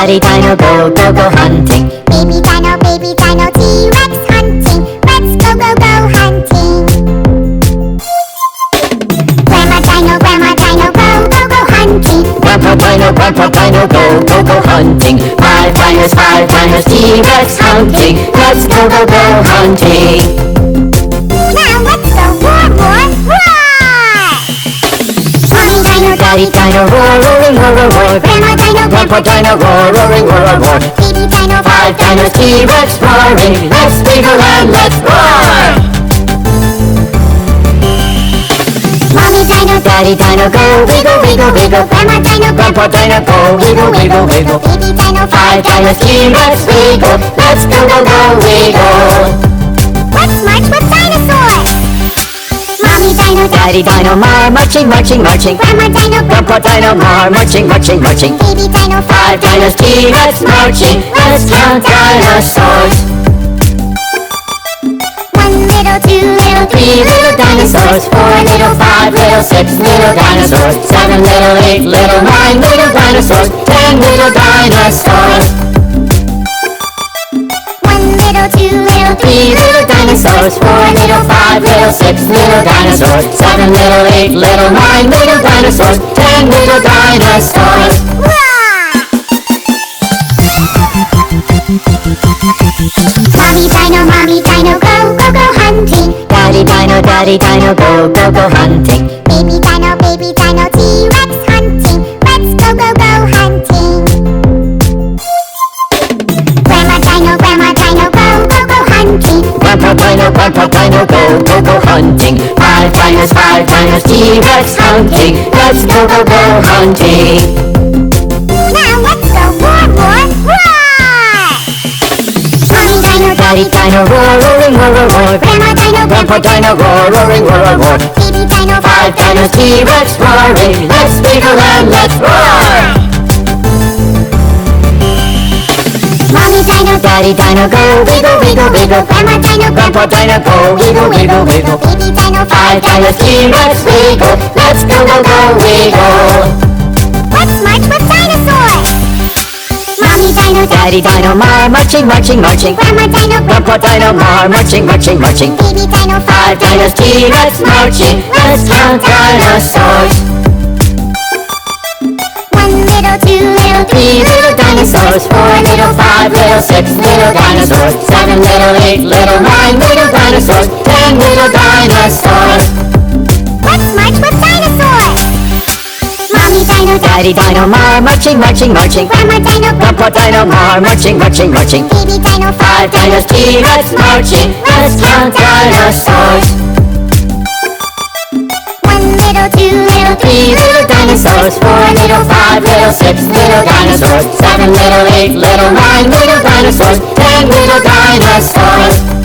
Daddy Dino, go, go, go hunting. Baby Dino, T-Rex hunting. Let's go, go, go hunting. Grandma Dino, go, go, go hunting. Grandpa Dino, go, go, go hunting. Five dinos, T-Rex hunting. Let's go, go, go hunting. Now let's go roar, roar! Mommy Dino, Daddy Dino, roar, roaring, roar, roar, roar. Grandpa Dino, roar, roaring, roar, roar, roar. Baby Dino, Five dinos, T-Rex roaring. Let's wiggle and let's roar. Mommy Dino, Daddy Dino, go, wiggle, wiggle, wiggle. Grandpa Dino, go, wiggle, wiggle, wiggle. Baby Dino, Five dinos, T-Rex wiggle. Let's go, go, go, wiggle. Let's march with dinosaurs! Mommy Dino, Daddy Dino, marching, marching, marching. Grandpa Dino, marching, marching, marching. Baby Dino, Five dinos, T-Rex marching. Let's count dinosaurs. One little, two little, Three little dinosaurs. Four little, five little, six little dinosaurs. Seven little, eight little, nine little dinosaurs. 10 little dinosaurs. one little, two little, Three little dinosaurs. Four little, five little, six little dinosaurs. Seven little, eight little, nine little dinosaurs. 10 little dinosaurs. roar! Mommy Dino, go, go, go hunting. Daddy Dino, go, go, go hunting. Baby Dino, T-Rex hunting. Let's go, go, go hunting. Grandma Dino, go, go, go hunting. Grandpa Dino, go, go, go hunting. Five dinos, T-Rex hunting. Let's go, go, go hunting. Now let's go roar, roar, roar! Mommy Dino, Daddy Dino, roar, roaring, roar, roar, roar. Grandpa Dino, roar, roaring, roar, roar, roar. Baby Dino, Five dinos, T-Rex roaring. Let's wiggle and let's roar. Mommy Dino, Daddy Dino, go, wiggle, wiggle, wiggle. Grandpa Dino, go, wiggle, wiggle, wiggle. Baby Dino, Five dinos, T-Rex wiggle. Let's go, go, go, wiggle. let's march with dinosaurs! Mommy Dino, Daddy Dino, marching, marching, marching. Grandpa Dino, Marching, marching, marching. Baby Dino, Five dinos, T-Rex marching. Let's count dinosaurs. one little, two little, Three little dinosaurs. Four little, five little, six little dinosaurs. Seven little, eight little, nine little dinosaurs. 10 little dinosaurs. let's march with dinosaurs! Mommy Dino, Daddy Dino, marching, marching, marching. Grandpa Dino, Marching, marching, marching. Baby Dino, Five dinos, T-Rex marching. Let's count dinosaurs. one little, two little, Three little dinosaurs. Four little, five little, six little dinosaurs. Seven little, eight little, nine little dinosaurs. 10 little dinosaurs.